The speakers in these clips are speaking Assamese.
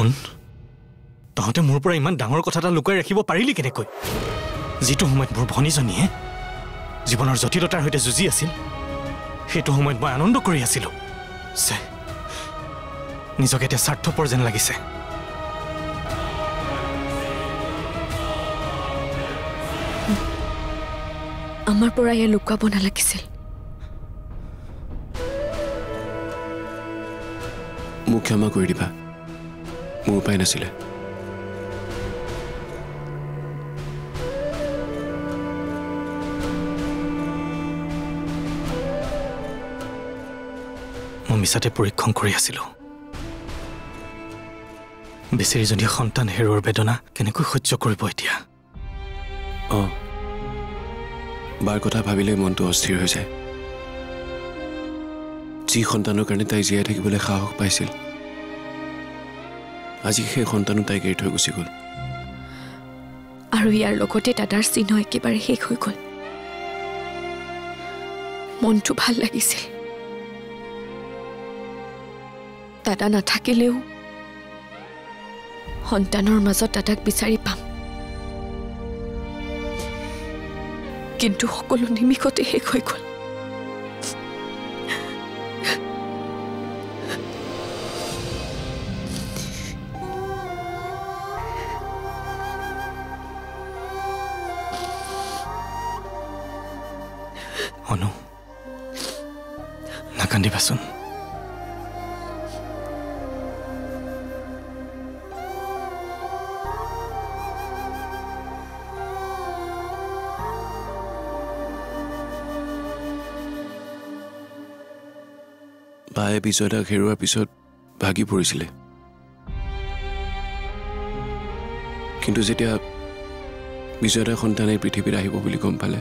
শুন তহঁতে মোৰ পৰা ইমান ডাঙৰ কথা এটা লুকাই ৰাখিব পাৰিলি কেনেকৈ যিটো সময়ত মোৰ ভনীজনীয়ে জীৱনৰ জটিলতাৰ সৈতে যুঁজি আছিল সেইটো সময়ত মই আনন্দ কৰি আছিলো নিজকে এতিয়া স্বাৰ্থপৰ যেন লাগিছে আমাৰ পৰা ইয়াৰ লুকাব নালাগিছিল মোক ক্ষমা কৰি দিবা মোৰ উপায় নাছিলে মই মিছাতে পৰীক্ষণ কৰি আছিলো বেচেৰীজনীয়ে সন্তান হেৰুৱাৰ বেদনা কেনেকৈ সহ্য কৰিব এতিয়া বাৰ কথা ভাবিলে মনটো অস্থিৰ হৈ যায় যি সন্তানৰ কাৰণে তাই জীয়াই থাকিবলৈ সাহস পাইছিল আজি সেই সন্তানো তাইক এৰি থৈ গুচি গ'ল আৰু ইয়াৰ লগতে দাদাৰ চিহ্ন একেবাৰে শেষ হৈ গ'ল মনটো ভাল লাগিছিল দাদা নাথাকিলেও সন্তানৰ মাজত দাদাক বিচাৰি পাম কিন্তু সকলো নিমিষতে শেষ হৈ গ'ল অনু নাকান্দিবাচোন বায়ে বিজয়দাক হেৰুৱাৰ পিছত ভাগি পৰিছিলে কিন্তু যেতিয়া বিজয়দাৰ সন্তানে পৃথিৱীত আহিব বুলি গম পালে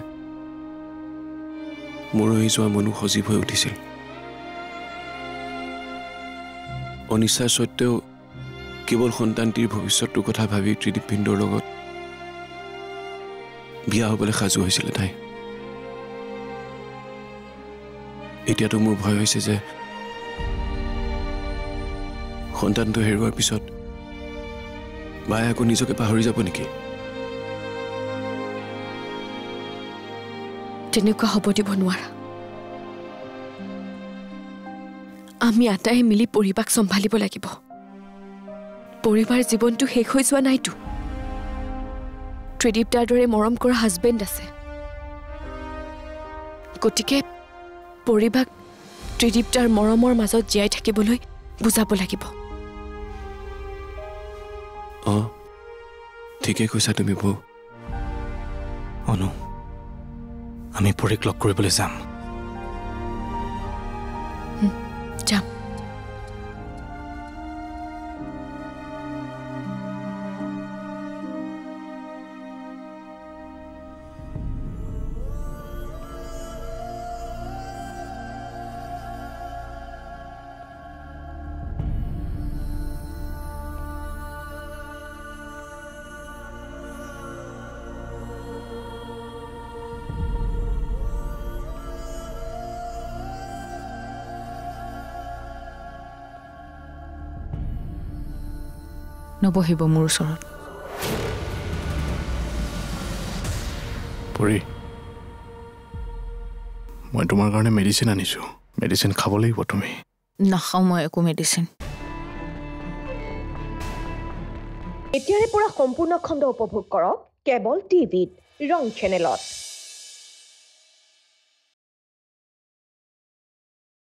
মৰহি যোৱা মনো সজীৱ হৈ উঠিছিল অনিচ্ছাৰ সত্ত্বেও কেৱল সন্তানটিৰ ভৱিষ্যতটোৰ কথা ভাবি ত্ৰিদীপ ভিন্দৰ লগত বিয়া হ'বলৈ সাজু হৈছিলে তাই এতিয়াতো মোৰ ভয় হৈছে যে সন্তানটো হেৰুৱাৰ পিছত বায়ে আকৌ নিজকে পাহৰি যাব নেকি তেনেকুৱা হ'ব দিব নোৱাৰা আমি আটাই মিলি পৰিবাক চম্ভালিব লাগিব পৰিবাৰ জীৱনটো শেষ হৈ যোৱা নাইতো ত্ৰিদীপ দাৰ দৰে মৰম কৰা হাজবেণ্ড আছে গতিকে পৰিবাক ত্ৰিদীপ দাৰ মৰমৰ মাজত জীয়াই থাকিবলৈ বুজাব লাগিব ঠিকেই কৈছা তুমি বৌ অনু আমি পৰীক লগ কৰিবলৈ যাম যাম নবহিব মোৰ ওচৰত পৰি মই তোমাৰ কাৰণে মেডিচিন আনিছো মেডিচিন খাব লাগিব তুমি নাখাওঁ মই একো মেডিচিন এতিয়াৰে পৰা সম্পূৰ্ণ খণ্ড উপভোগ কৰক কেবল টিভিত ৰং চেনেলত